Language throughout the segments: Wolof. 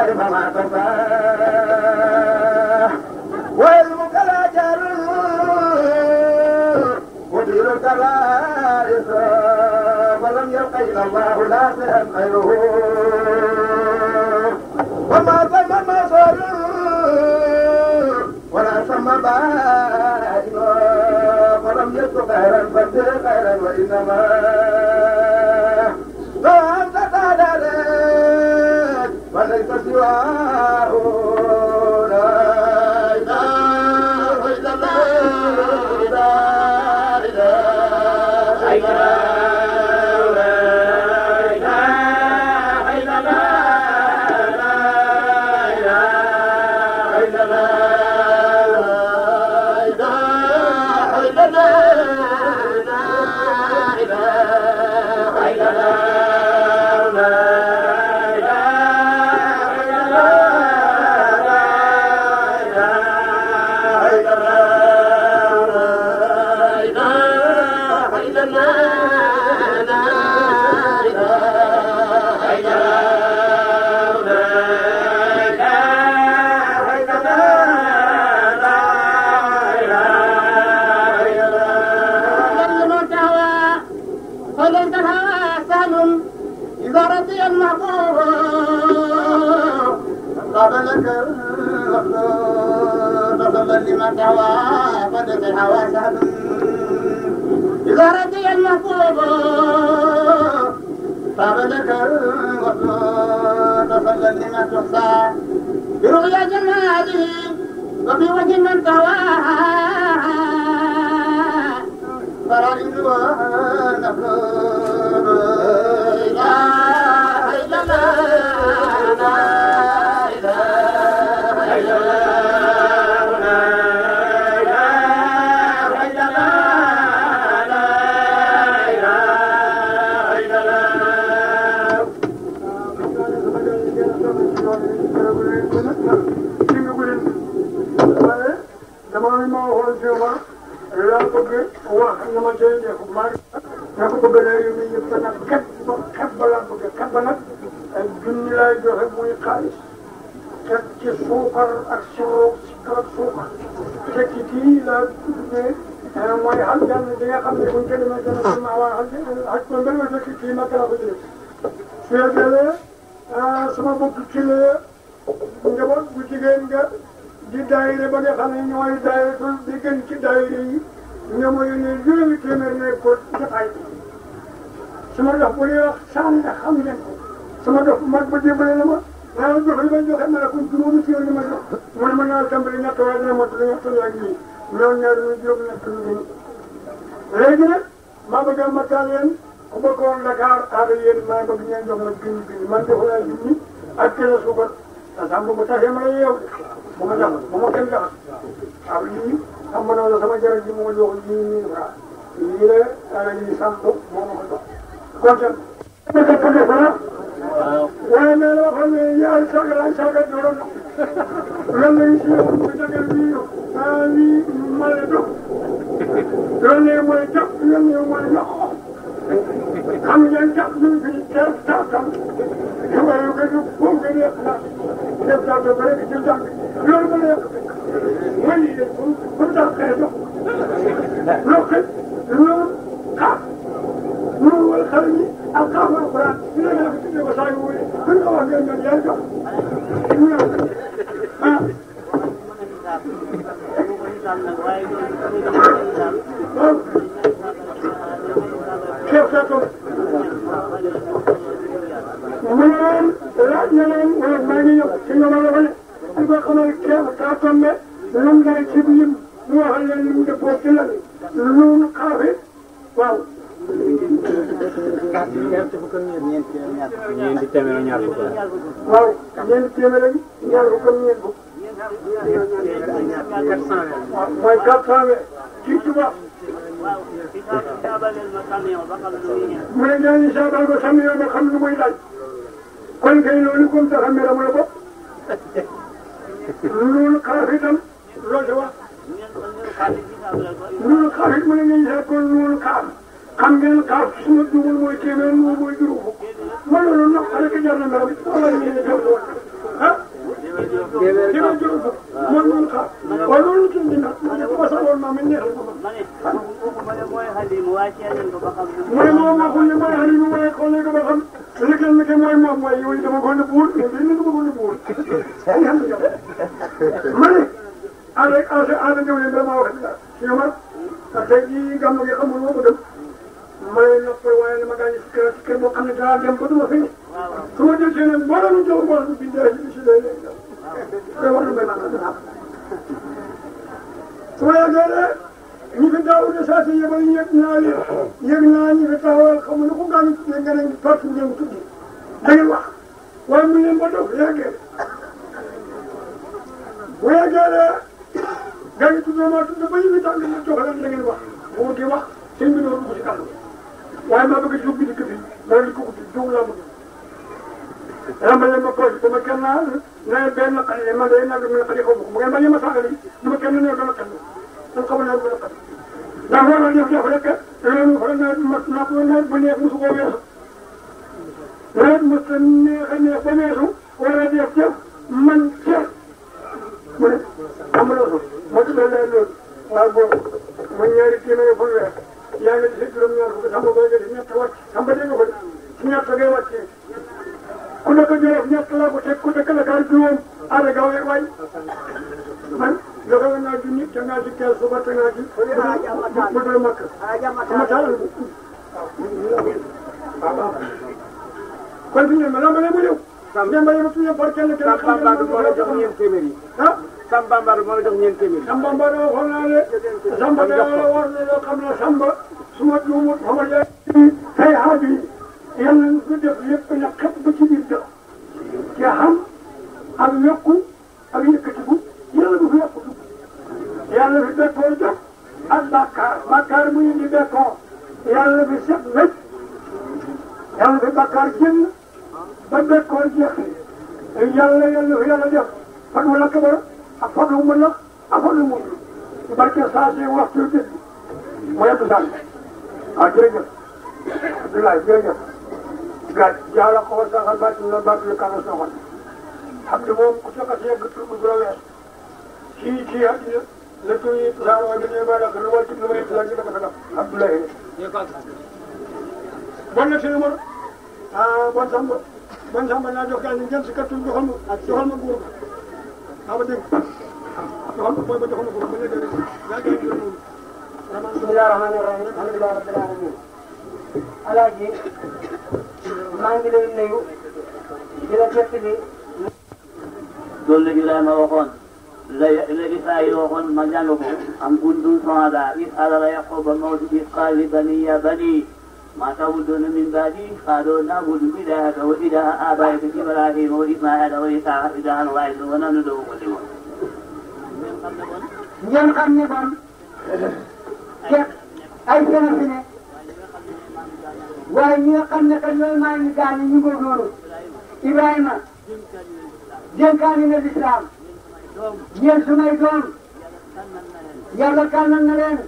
كيفما ترتاح وعلمك لا جار ودينك لا إسراف ولم يلق إلا الله لا سهم خيره وما ثم مصر ولا ثم بائن ولم يكن خيرا فدي خيرا وإنما لو أنت تعدلت وليس سواه لا إله إلا الله لا إله إلا لمن دعوى قدس الهوى سهل إذا رضي المحبوب فبلك تصل لمن تحصى برؤيا جماله وفي وجه من تواها فرائد ونفل لا إله إلا الله suukar ak sirop sikkar ak suukar fekk kii la mooy xal jàll bi nga xam ne buñ ko demee dana ko maa waa xaj ko mbir ma fekk kii naka la ko jëlee su yeggee sama bopp ci la njaboot bu jigéen nga di daayire ba nga xam ne ñooy daayire di gën ci daayire yi ñoo ma yónnee juróomi téeméer ne ko jotaay sama dox bu ñuy wax sànni nga xam ngeen ko sama dox mag ba jébbale na ma naa jox li may joxe ma ne ko juróomi téeméer li ma jox man mën naa tàmbali ñett waaye dina mot li ñett ak nii ñoom ñaar ñu juróom nekk lu gën léegi nag maa bëgg a matal leen ku bëggoon Dakar aada yéen maa bëgg ngeen jox ma junni man jox laa junni ak kilo suukar asam bu taxee ma la yeew bu ma jax bu ma kenn jax waaw lii xam nga noonu sama jërë ji moo jox lii 1000 francs lii la aada yi sàmm moo ma ko jox kontaan waaye nee na xam ne yaay sagar ay sagar doon lan lay si yow bu jagal lii lii mala dox loolu ne mooy jox loolu ne mooy jox xam ngeen jox ñu fi teew taatam waaye yu gën a boo gën a yàq na def taat ba rek ci jàng loolu ma nekk mooy lii pour dàqee dox loo xëy loolu xaar loolu wala xale yi ak xaafu alquran ñu ne la ko tuddee ko saa yu wóoree buñ ko wax ngeen ñoom yaay jox ñu ne ah. Cheikh Satou mu ne leen laaj na leen wala maa ngi ñëw si ñoom la wane di ko xamal Cheikh Satou ne lan ngay ci biir mu waxal leen li mu dëppoo ci lan lu xaafe waaw. ñeenti fukk ak ñeenti téeméer ak ñaar fukk la. waaw ñeenti téeméer ak ñaar fukk ak ñeent fukk. 400 waaw mooy 400 ci tubaab. mu ne ñooñu saabal ko sàmm yoon ba xam lu muy laaj. kon kay loolu comme tax a mera mu la bopp. loolu xaaf itam loo ci wax. loolu xaaf it mu ne ngeen seet kon loolu xaaf. xam ngeen xaaf suma dugul mooy téeméer moom mooy juróom fukk. ma loolu ndox xale ka jar na mera bi wala ñu ne jaww ji ah. téeméer juróom fukk mooy ñun xaar waaye loolu ci indi nag ma ne ko saxoon ma mi neex mu ne moom waxul ne mooy xale bi mooy xool ko ba xam liggéey mi ke mooy moom mooy yooyu dama ko ne buur mais bii dama ko ne buur ma ne aada ñëw leen dama wax si Omar ak tey jii gàmmu gi xamul moo ko dem may noppal waaye dama gaañ si kër boo xam ne daa dem ba duma fi su ma jël seen boo doon jox mbool bi bindee si lay koy war na may naan su ma yeggee de ñi fi daaw de saa si yebal yëg naa ñi fi taxawal xamu ne ko gaañ nga ne parti ngeen tuddi da ngeen wax waaye mu leen ba dof yeggee bu yeggee de gaañ tuddoo maa tudd ba ñu fi tax ñu jox leen da ngeen wax bu ma kii wax sëñ bi doon dugg si kàddu waaye maa bëgg a jóg bi dikk bi loolu di ko uti jóg laa bëgg rambale ma poche dama kenn ne benn xale man day nag mi xale xaw ma ko bu ngeen bañee ma saagal yi dama kenn ne dama kenn man xamu naa dama kenn ndax war na def rek loolu xool naa ko nawet bu neex mosu koo weesu nawet mos a neex a neex ba weesu wala def jëf man ceeb mu ne am na loolu moo ci doon loolu waaw boobu mu ñaari téeméeri fan weer yaa ngi si juróom-ñaar fukk samba bay nga si ñett wàcc samba dégg nga ko si ñett ngay wàccee ku nekk jërëjëf ñett laa ko teg ku nekk la kaay juróom aada gaaw rek waay man joxe naa junni te naa ci kees suba te naa ci bu dee makk sama taal waaw kon fi ñu ne ma lambale mu ñëw. Demba yëngatu ñëpp par kenn kenn xam nga moo la jox ñeent téeméer yi. ah Samba Mbadou moo la jox ñeent téeméer yi. Samba Mbadou waxoon naa ne. Samba de war na loo xam ne Samba su ma juumut xamal yaa tey xaaj yi yal nañu ko def lépp na xëpp ba ci biir dëkk te xam ak yokku ak yëkkatiku yàlla du fi yokku yàlla fi bekkoor jox ak bàkkaar bu indi bekkoor yàlla fi set wecc yàlla fi bàkkaar génn ba bekkoor jeex yàlla fi yàlla def fan wala kabar ak fan wu mu nax ak fan wu mu ci barke saa si waxtu bi mu yëpp sànni waaw jërëjëf Abdoulaye jërëjëf gàtt yàlla ko saxal bàtt na bàtt lu kàlla soxal xam ne moom ku soxal si yegg tur bu la wees ci àddina la tur yi saa waa dañuy ba lu wàcc lu may la ñu dafa def Abdoulaye bon na si numéro bon samba naa jox gars yi ngeen si kattu joxal ma góor ga ba dégg joxal ma booy ba joxal ma góor ba léegi gaa ngi jël noonu bismillah rahmaani rahim alhamdulilah rabbil alamin alaaji maa ngi lay nuyu di la fekk ni loolu la Ibrahima waxoon la Israayil waxoon ma jàng ko am kuntum shuhadaa iz hadara yaquuba mawtu iz qaala li banii yaa banii maa ta'buduuna min ba'dii qaaluu na'budu ilaahaka wa ilaaha aabaa'ika Ibraahiima wa Ismaa'iila wa Isaaqa ilaahan waahidan wa nahnu lahu muslimuun. ngeen xam ne bon ay seen fi ne waaye ñi nga xam ne kat ñooy maa ngi gaañ ñu ngi noonu Ibrahima dénkaani na lislaam yéen sumay doom yàlla tànnal na leen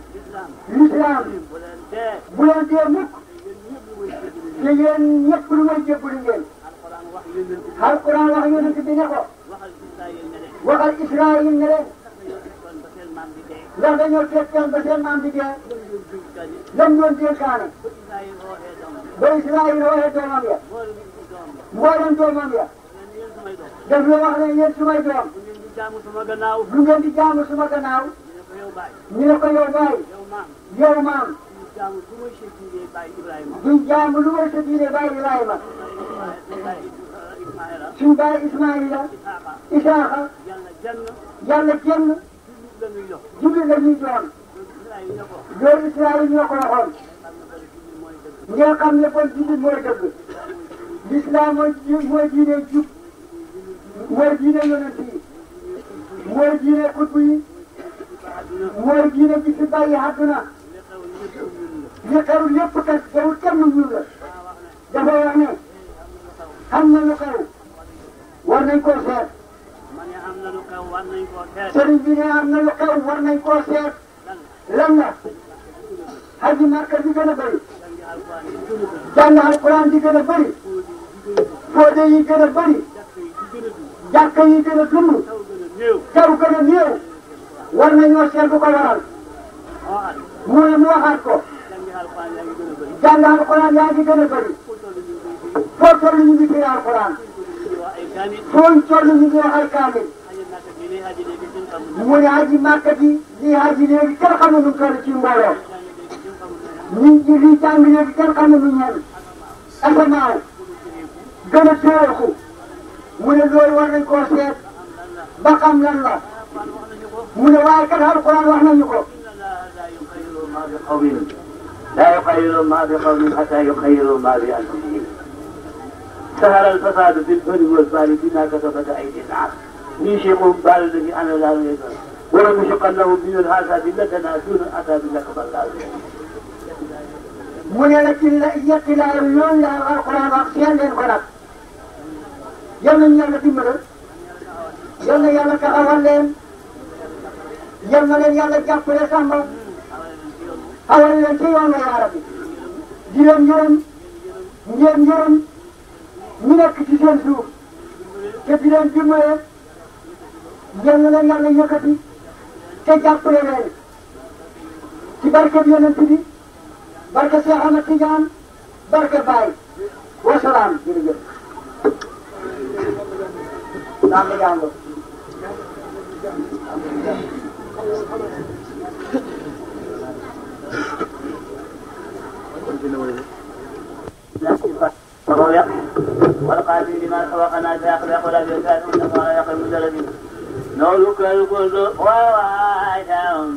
lislaam bu leen dee mukk te yéen ñëpp lu may jébbalu ngeen alquran wax yonent bi ne ko waxal Israayil ne leen ndax dañoo fekkoon ba seen maam bi dee lan doon dénkaane ba Israayil waxee doomam ya mboolem doomam ya daf la wax ne yéen sumay doom lu ngeen di jaamu suma gannaaw ñu ne ko yow baay yow maam duñ jaamu lu may sa diine baay Ibrahima suñ baay Ismaayila Isaaxa yàlla jenn jullit la ñuy doon loolu Israayil ñoo ko waxoon ngeen xam ne kon jullit mooy dëgg l'islam mooy diine jub mooy diine yonent yi mooy diine xutbu yi mooy diine ji fi bàyyi àdduna li xew lépp kat jaww kenn ñun la dafa wax ne xam na lu xew war nañ koo seet sëriñ bi ne am na lu xew war nañ koo seet lan la haji Makka di gën a bëri jàng alquran di gën a bëri fóode yi gën a bëri jàkka yi gën a dund taw gën a néew war nañoo seet bu ko waral mu ne mu waxaat ko jàng alxuraan yaa ngi gën a bëri foo toll ñu ngi firi alxuraan foo toll ñu ngi wax ay kaamil mu ne aji màkka ji lii aji léegi kenn xamul nu toll ci mbooloo nit ñi lii jàng léegi kenn xamul nu ñeen asamaaw gën a téereeku mu ne loolu war nañ koo seet ba xam lan la mu ne waaye kat alxuraan wax nañu ko لا يخيرون ما بقوم حتى يخيروا ما بأنفسهم سهر الفساد في البر والبحر بما كسبت أيدي الناس يشيقون بالذي أنا لا أريد ولم يشقنهم من الحاسد لكنا دون أتى بالأكبر لا mu ne la ci la yettilaayu yoon la alxuraan wax seen leen ko nag yal nañu yàlla dimbale yal na yàlla taxawal leen yal na leen yàlla jàppale sàmba xawal leen ci yoon la yaa rabbi di leen yërëm ngeen yërëm ñu nekk ci seen suuf te di leen dimbale yal na leen yàlla yëkkati te jàppale leen ci barke bi yonent bi barke Cheikh Ahmed Tidiane barke Baye wasalaam jërëjëf. naam la jàngo. والقادم لما سبقنا سيخلق ولا يكاد ولا يقل مجردين نولك الكل وواجههم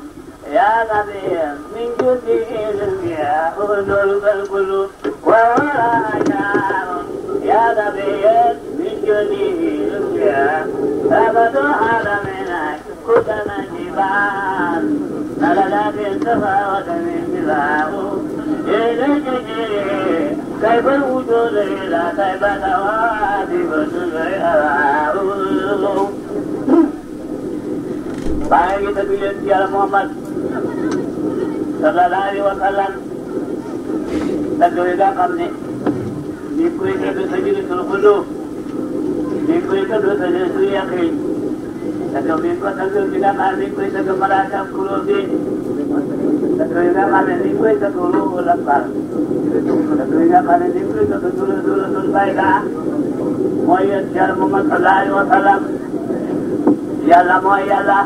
يا نبي من جنده الانبياء نولك الكل وواجههم يا نبي من جنده الانبياء ثبتوا على منك كتم الجبال نلدت التفاوت من جبال كيف الوجود إلى كيف توادب الغيراء باقي تبيل يا محمد صلى الله عليه وسلم تقول قبني نيكوي كدو سجل القلوب نيكوي كدو سجل اليقين تقول نيكوي تقول كذا ما نيكوي تقول ملاك قلوبي تقول ما نيكوي تقول الأكبر Tentunya pada itu betul-betul baiklah. Moyet jar Muhammad Sallallahu Alaihi Wasallam. Yalah moyalah.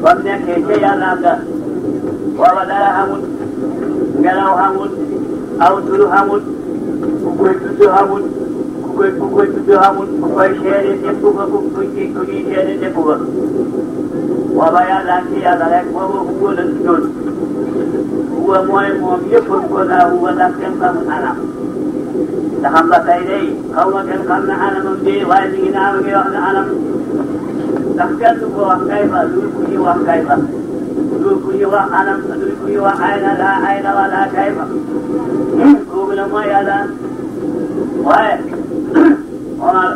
Bapnya kece yalah dah. Wawadara hamud, galau hamud, autulu hamud, kukui tujuh hamud, kukui tujuh hamud, kukui share tepuga, kukui share tepuga. Wabayalah kiyalah ekmawu kukui lentur. Huwa mooy moom yëpp ko daa huwa ndax kenn xamul anam te xam nga tey day xaw ma kenn xam na anamam de waaye ñu ngi naan ngi wax ne anam ndax kenn du ko wax kayfa lu ku ñuy wax kayfa lu ku ñuy wax anam lu ku ñuy wax ayna laa ayna wala kayfa kooku la mooy yàlla waaye Omar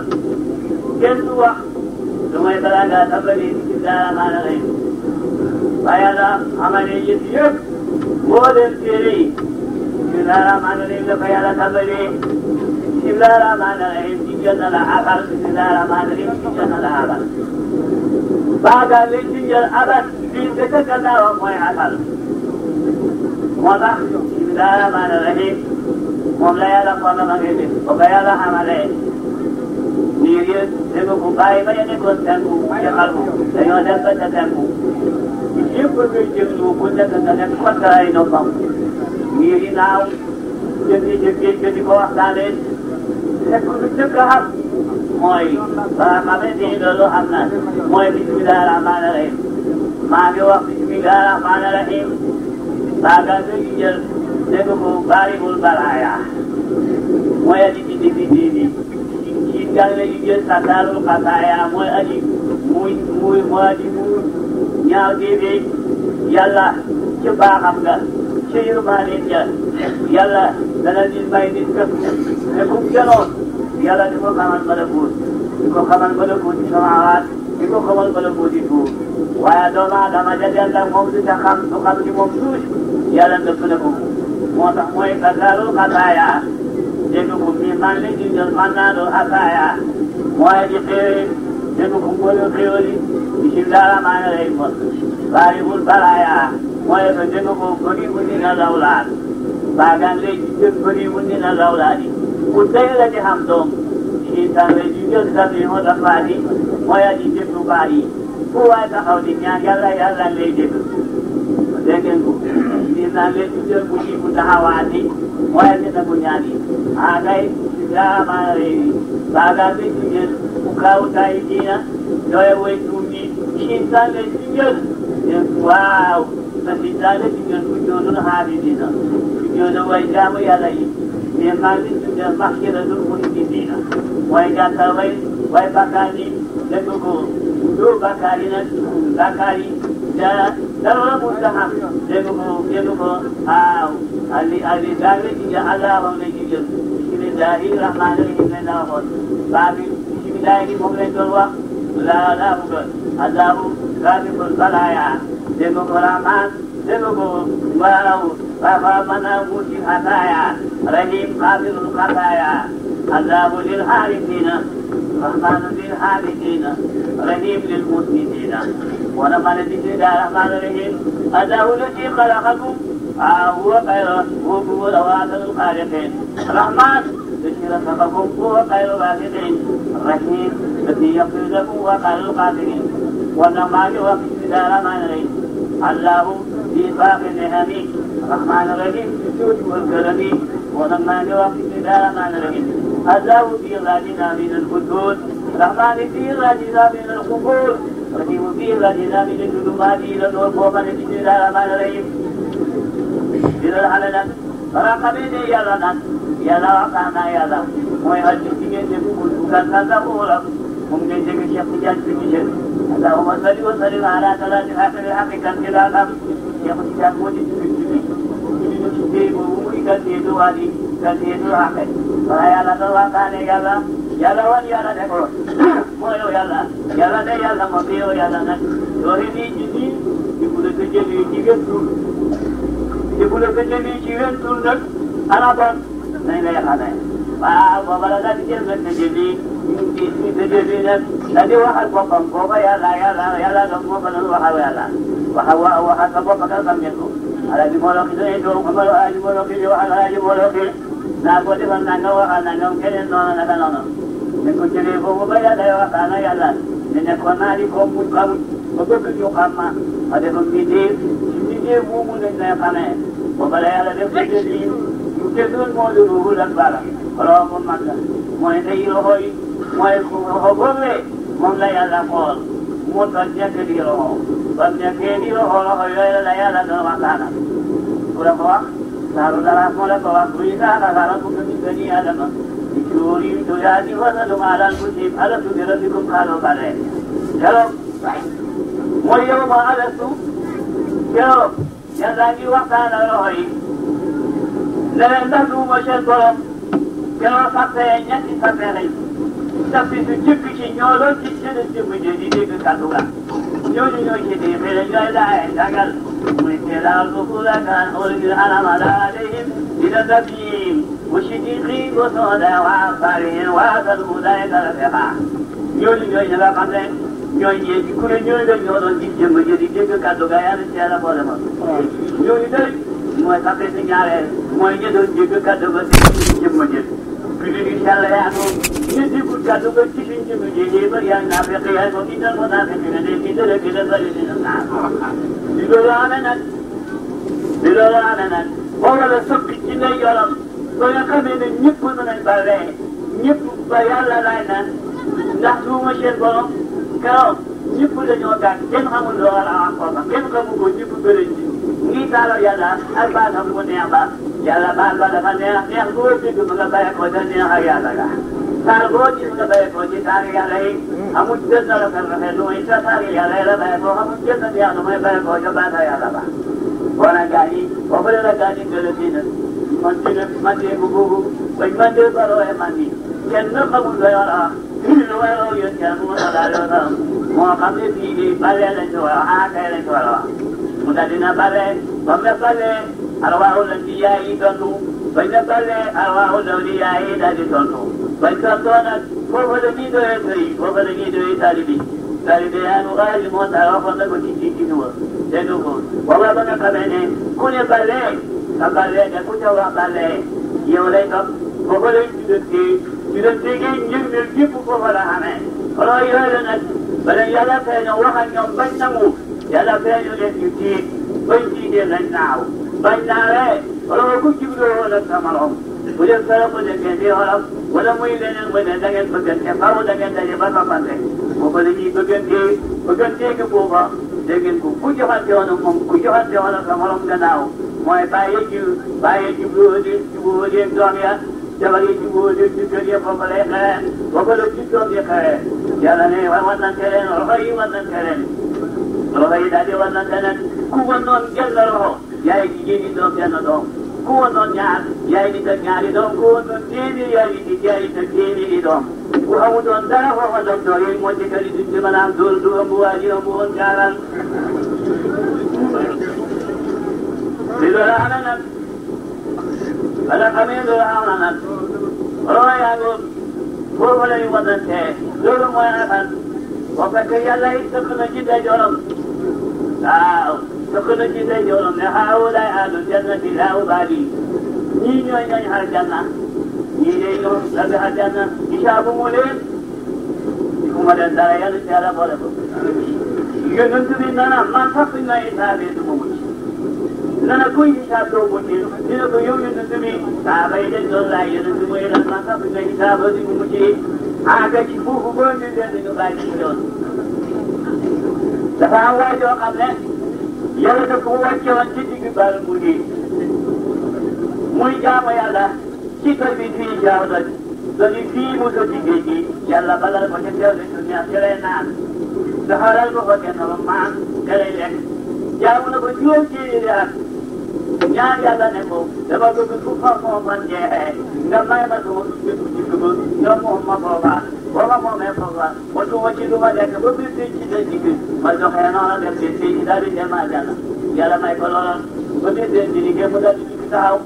kenn du wax lu mooy balaa ngaa tàmbali bismillaahi rahmaani rahiim waaye yàlla amane yëpp yëpp boo leen téere yi bismillaahi rahmaani rahiim la ko yàlla tàmbalee bismillaahi rahmaani rahiim ci jot na la akal bismillaahi rahmaani rahiim ci jot na la akal baaga leen ci jël abat bii nga ca gannaawam mooy akal moo tax bismillaahi rahmaani rahiim moom la yàlla xoolal ma ngi def ba ko yàlla xamalee niir yëpp dégg ko bàyyi ba ñu nekkoon tenku ca xalku dañoo dem ba ca tenku yëpp ngay jëglu bu nekk nga nekk xott ay noppam ngir yi naaw jëndi ko waxtaanee fekk lu njëkk a xam mooy ba xamee ni loolu am na mooy bismillaahi rahmaani rahiim maa ngi wax bismillaahi rahmaani rahiim baaga nga jël dégg ko baaribul balaaya mooy aji di ci gàlle yi jël sataalul xasaaya mooy aji muy aji ñaaw déedéet yàlla ci baaxam nga ci yërmande ja yàlla dana nit may nit këpp ne ku jëloon yàlla di ko xamal malakuut di ko xamal malakuut ci samaawaat di ko xamal malakuut ci suuf waaye doomu aadama jajal la moom du ca xam du xam ci moom tuuti yàlla ndëpp na ko moo tax mooy kasaalul xasaaya dégg ko mi man li ñu jël man naa doo xasaaya mooy di xéewee dégg ko mbooloo xéewal yi bisimilah rahmaani rahim baaribul balaaya mooy ko dégg ko goni mu dina lawlaat baagaan lay jigéen goni mu dina lawlaat yi ku tey la di xam doom insan lay jigéen sabi moo tax baat yi mooy aji déglu baat yi fu waay taxaw di ñaan yàlla yàlla lay dégg dégg ngeen ko insan lay jigéen bu ji bu taxawaat yi mooy aji nagu ñaan yi kay daa baagaan lay jigéen bu kaaw tay diina doye way tuuti insan lay jigéen waaw te insan lay jigéen bu joodul xaabidina bu joodu way jaamu yàlla yi mais maa ngi tuddee maxkiratul mu'miniina mooy gàttal way bakkaar yi dégg ko doo bakkaar yi nag bakkaar yi dara mu taxam dégg ko waaw ali daal la jigéen allahum la jigéen bismillahi rahmaani rahim lañ la waxoon baa bi bismillahi moom lañ doon wax laa bëgg allahu rabbul balaaya dégg ko rahmaan dégg ko waaw Baba mana muti hataya, Rahim Qabilul Qataya, Allahu lil Harithina, Rahman lil Harithina, Rahim lil Muslimina. Wa namana bismillah Rahman Rahim, Allahu lati khalaqakum, huwa khairu rawatul khaliqin. Rahman lati khalaqakum, huwa khairu raziqin. Rahim lati yaghfir lakum wa khairul qatilin. Wa namana wa bismillah Rahman Rahim, Allahu fi baqi ni'ami. الرحمن الرحيم بالجود والكرم ولما نوقف إلى الرحمن الرحيم الله في غادنا من الخدود الرحمن في غادنا من القبور الرحيم في غادنا من الظلمات إلى النور ومن إلى الرحمن الرحيم إلى الحلال راقبني يا لنا يا لا وقعنا يا لا ويهجتني يقول كان تقول ممكن تجي شيخ جاد في اللهم صل وسلم على ثلاث آخر الحق كالكلام يا مجد موجود kantiitu wali kantiitu haqe waaye yàlla doo waxtaane yàlla wan yàlla de ko moo yow yàlla de yàlla moo fi yow yàlla nag doo nii ci nii di bu la ko jëlee ci gën tur di bu la ko jëlee ci gën tur nag ana bon nañ lay xamee waaw booba la daal di jël nag ko jëlee ci ko jëlee nag da di waxal boppam booba yàlla doon moo ko doon waxal yàlla waxal sa bopp ka xam ngeen ko alaji moloki do edo amalo alaji moloki yo alaji moloki na ko defal na no ana no kenen no na kana no ne ko jere ko mo baya da yo kana yalla ne ko na di ko mu kam ko ko yo kama ade ko mi de mu ne na kana ko bala yalla def ko di yu te don mo do ru la bala ko mo manda mo ne yi ro hoy mo ko ho golle mo la yalla ko mo ta jeke di ro bam ne ke di ro ho hoy la yalla do makana udah bawa, taruh dalam mulai bawa berita negara bukan di Adam. Dicuri itu ya di mana lumayan musib ada tu dia dikum kalau balik. Kalau mulai bawa ada tu, kalau yang lagi waktu ada lagi. Nanti tu macam kalau kalau sampai nyati sampai lagi. Tapi tu cukup nyolong kita tu menjadi dia kandungan. Nyolong kita mereka dah jangan. وإذا الرسول كان أولي الألم عليهم إلى التبيين والشديقين وصودا وعصارهم وعسى الأولئك الفقه ñooñu nga xam ne ñooñu ci kuréel ñooñu la ñoo doon gis jëmm ji di dégg kàddu ga yàlla ci yàlla boole ma ñooñu day mooy sax si ñaareel mooy ñu doon dégg kàddu ga di jëmm ji julli gi yàlla yaa ko ñu déggul kàddu ga ci suñ jëmm ji yi ba yaa naa fekk yaay ko itam ko naa fekk ne di dara gi da bari dina naa di loolu amee nag booba la soppi ci lay yoram ba nga xamee ne ñëpp mën nañ ba ree ñëpp ba yàlla laay naan ndax duuma seen borom keroog ñëpp dañoo gàtt kenn xamul loo war a wax foofa kenn xamu ko ñëpp bëriñ ci ngi taaloo yàlla ak baatam mu neex ba yàlla baal ba dafa neex boo dégg mu nga bàyyi ko da neex ak yàlla ga saar boo gis nga bàyyi ko ci saari yàlla yi amul benn rafet lu muy sa saari yàlla yi la bàyyi ko amul benn neex lu muy bàyyi ko ca baata yàlla ba wala gani wala la gani gëlëtina man de bu bubu bañ man de baro e mandi kenn xamul la yara lu waro yeen ya mu la la mo xam ne bi di bale la ci wala kay la ci wala mu dalina bale bam na bale arwaahu la ci yaay tontu bañ na bale arwaahu la ci yaay dal di tontu bañ ko doona foofa la ñuy doyee sëriñ foofa la ñuy doyee taalibi taalibi yaa ngi waaye moo tax waxoon na ko ci nuwa dégg nga ko booba ba nga xamee ne ku ne balee ka balee ne ku ca wax balee yow lay topp foofa lay tuddantee gi njëriñ yëpp foofa la xamee alors yooyu nag ba leen yàlla feeñoo wax ak ñoom bañ nangu yàlla feeñoo leen ñu tiit bañ tiitee lañ naaw bañ naawee alors ku jubloo woon ak sa morom bu dee sarax bu dee di xolam wala muy leneen mu ne da ngeen bëggante faaw da ngeen daje ba toppante foofa la ñuy bëggantee gi foofa dégg ngeen ko ku joxante woon moom ku joxante woon sa morom gannaaw mooy bàyyi jubluwoo di doom ya jabar yi jubluwoo di kër ya foofa lay xewee foofa la ci doom yi xewee yàlla ne wannante leen loxo yi wannante leen loxo yi daal di wannante leen ku wannoon genn loxo yaay jigéen ñi doom benn doom ku wannoon ñaar yaay nit ak ñaari doom ku wannoon téeméer yaay nit ak téeméeri doom ku amutoon dara foofa docteur yi moo ci kër yi duñ ci mën a am dóor du ëmb waa ji ëmb woon gaaral li loolu amee nag wala xamee loolu am na nag loolu yaa ngi foofu la ñu wannante loolu mooy afan boo fekkee yàlla it sëkk na ci ndeyjooram waaw sëkk na ci ndeyjooram ne haa'ulaa'i ahlul jannati laa ubaali ñii ñooy ñooñ aljanna ñii de ñoo labi aljanna hisaabu mu leen ku ma leen dara yàlla ci yàlla boole ko yonent bi nana man sax suñ ma hisaabee du ma mucc nana kuy hisaab doo mucc dina ko yow yonent bi saaba yi dañ doon laaj yonent bi mooy lan man sax suñ ma hisaabee du ma mucc aga ci foofu boo ñu leen dañu bàyyi ci yoon dafa am waay yoo xam ne yàlla daf ko wàcce woon ci digg bal mu ngi muy jaamu yàlla ci kër bi fii jaaw la dañu fii mu sa liggéey gi yàlla balal ko ca teew su neex ci lay naan daxaral ko fa kenn ba maan te lay lekk jaamu na ko juróom téeméeri at ñaan yàlla ne ko dama bëgg fu fa moo man jeexee nga may ma sama dugg ba nga moom ma foofa boo ma moomee foofa watuma ci lu ma lekk ba bis ci sa digg ma doxee noonu def bis ci daal di dem àjjana yàlla may ko looloon ba bis di liggéey mu daal di dugg taxaw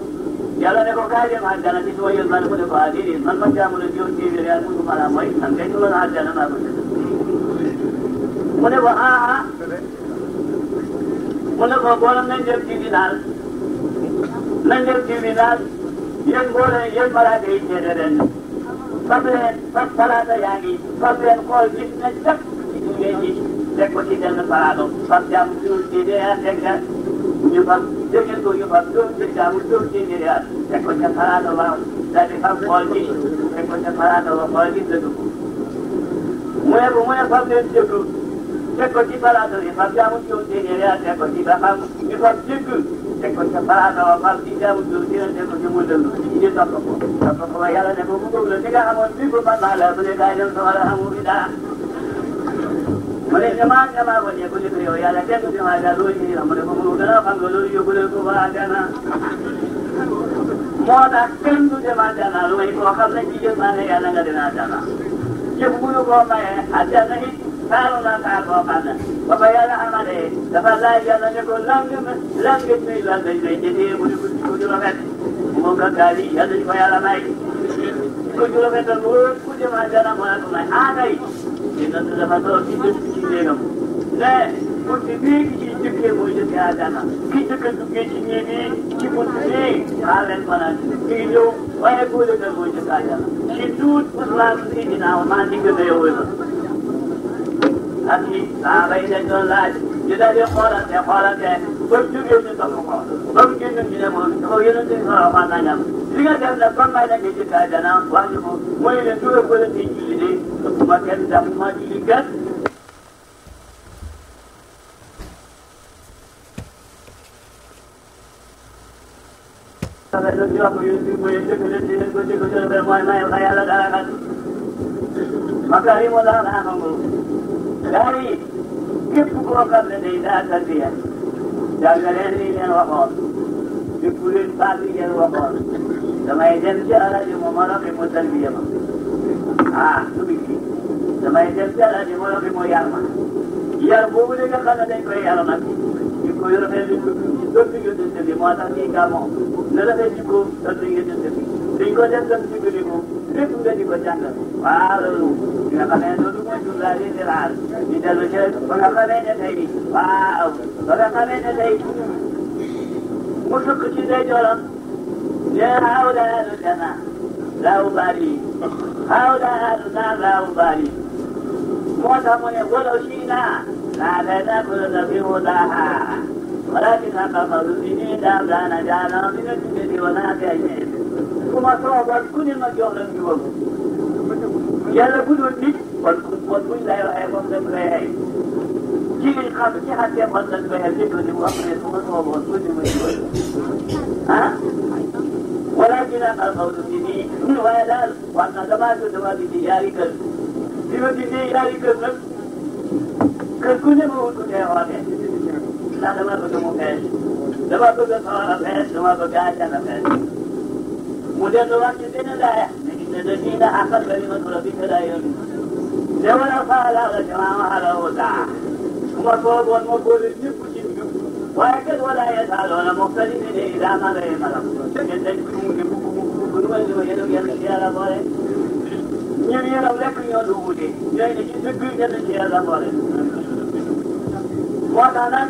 yàlla ne ko kaay dem àjjana ci suma yërmande mu ne ko déedéet man ma jaamu la juróom téeméeri at mënu ma la mooy man kay su la àjjana maa ko mu ne ko mu ne ko boolam nañ dem tribunal nañ dem tribunal yéen mbooleem yéen malaaka yi seede leen fab leen fab talaata yaa ngi fab leen xool gis na jàpp ci ngeen ji teg ko ci benn paraado fab jaamu juróom téeméeri at teg ca ñu fab dégg ngeen ko ñu fab jaamu juróom téeméeri at teg ko ca paraado ba daal di fab xool gis teg ko ca paraado ba xool gis dëgg mu ne fab leen déglu teg ko ci paraado bi fab jaamu juróom téeméeri at teg ko ci ba fab ñu fab dégg teg ko ca paraado ba fab ci jaamu juróom téeméeri teg ko ci mu dëgg ñu topp ko ba yàlla ne ko mu dëgg la li nga xamoon bii ko man maa la bu dee kaay dem sa wala amu bi dara mu ne ñamaa ko ñee ko ni ko yow yàlla kenn du ma daal loolu ñu mu ne ko mu gën a xam nga loolu yóbbu leen ko ba àjjana moo tax kenn du dem àjjana lu may koo xam ne ci jëf maa ne yàlla nga dem àjjana jëf bu ñu ko mayee àjjana it saalu na saar boo xam ne ba ko yàlla amalee dafa laaj yàlla ne ko lan lañ lay jëndee mu ne ko ju rafet moom ka gaal yi yàlla ñu ko yàlla may ko ju rafetal wóor ku dem àjjana moo la ko may kay dina dafa toog ci néegam mais buntu bii ki ciy jëkkee mooy jëkkee àjjana ki jëkk a duggee ci ñii bii ci buntu bii xaar leen fa naan mi ngi ñëw waaye boo dëggal mooy jëkk àjjana ci tuut Usmaan si ginnaaw maa ngi gën a yow la ak ñi saaba yi dañ doon laaj ñu daal di xoolante ba mu jógee ñu topp ko ba mu génn ñu ne moom dafa yéene si solo xaar naa ñam li nga def nag ba may nekk jëkk àjjana wax ñu ko mooy leen du ëpp la ñuy julli de ëpp ma kenn daf ma julli kat avec le diable, il faut que le moi, yàlla dara kat makarimu laa naa nangu daal yi képp koo xam ne day daa tarbiya jàngaleen li leen waxoon képp leen baat li leen waxoon damay dem ci alaji mu moromi mu tarbiya ma su bigi damay dem ci alaji moromi mu yar ma yar boobu li nga xam ne dañ koy yar nag ñu ko yorofee li ci dëgg yonent bi moo tax ñuy gàmmoo na dafay jikko dëgg yonent bi duñ ko def tam digaliku lépp nga di ko jàng waaw loolu di nga xamee loolu mooy jumlaa di xiraar ñu dellu ci ba nga xamee ne tey waaw ba nga xamee ne tey mu sukk ci day jolam ne xaaw daanu jana laaw bari xaaw daanu naan laaw bari moo tax mu ne walaw shiina لأتيناكم بهداها ولكن حق قول مني دابدانا جانا من الجنة وناس أجمعين ثم صوبت كل ما جهل جواب يلا كل النت والكل لا يحب الزكاة جيل الخامس حتى يبقى الزكاة ذكر وأمر ثم صوبت كل ما جهل ها ولكن حق قول مني ويدال وأن دمات دواب ديارك ديارك kër ku ne ma wut ko tey xoolee ndax dama bëgg mu fees dama bëgg sawara fees dama bëgg àjjana fees mu delluwaat ci benn laaya ne inna lladiina haqqat kalimatu rabbika laa yu'minuun ne wala faala la jamaa ala hudaa su ma sooboon ma boole ñëpp ci njub waaye kat wala yazaaluuna muxtalifiina illaa man rahima rabbuka ngeen dañ ko mu ne bu nu may ñëw yéen ci yàlla boole ñun yéenam lekk ñoo du wute ñooy ne ci dëgg ñenn ci yàlla boole moo tax nag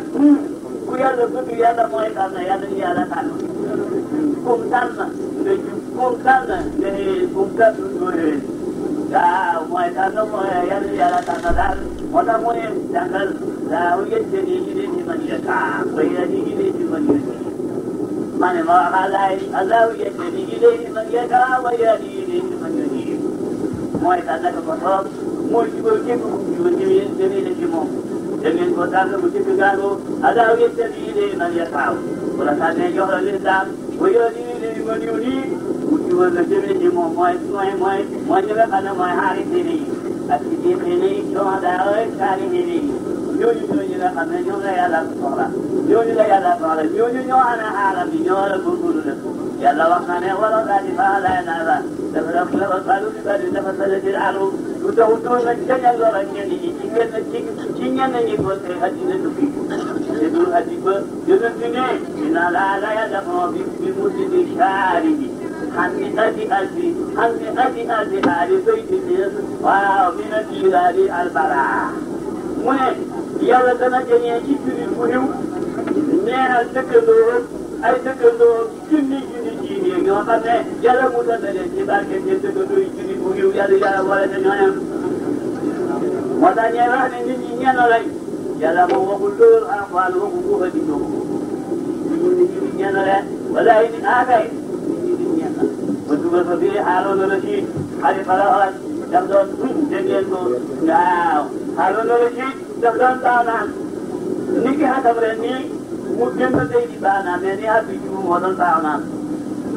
ku yàlla bëgg yàlla mooy tànn yàlla ñu yàlla tànn kum tànn nga jub kum tànn nga kum tànn nga réer waaw mooy tànn mooy yàlla ñu yàlla tànn daal moo tax mu ne jàngal daaw yëjjëni ilayhi man yashaa wa yahdi ilayhi man yunib ma ne ma wax alaay allahu yëjjëni ilayhi man yashaa wa yahdi ilayhi man yunib mooy tànn ko soob mooy jubal képp ku jubal jëmee ci moom da ngeen ko tànn bu jëkk gaanoo allahu yahdi ilayhi man yashaa wala tànnee jox la lislaam wa yahdi ilayhi man yunib mu jubal la jëmee ci moom mooy ñi nga xam ne mooy xaarisiin yi ak ci diine yi shuhadaa ak saalihiin yi ñooñu nga xam ne ñoom la yàlla soxla ñooñu la yàlla soxla ñooñu ñoo ana xaaral bi ñoo war a góorgóorlu def yàlla wax na ne wala daal di faa lay naa la dafa def la ba balu bi bari dafa sala di aaru lu taxu doon nag jañal lor ak ñenn ñi ci ñenn ñi ko te addina tukki te dul addi ba yonent ne dina la yàlla moo bi musidi saari bi hanni adi ali bayti waaw min a jilaali albara mu ne yàlla dana jañee ci jullit bu xiw neexal dëkkandoo ay dëkkandoo junni jiine ñoo xam ne yàlla mu dana leen ci barke seen dëkkandoo yi jullit bu xiw yàlla boole te ñooñam moo tax ñee wax ne nit ñi ñenn lañ yàlla moom waxul loolu alxuraan waxu ko fa di ñëw nit ñi ñenn leen walaay ni akay nit ñi ñenn ba dugal fa bii Haaruna Rasiid xalifa la xool daf doon dégg ngeen ko waaw Haaruna Rasiid daf doon baanaan ni ki xatam ren nii mu génn tey di baanaan mais ni at bi ci moo doon baanaan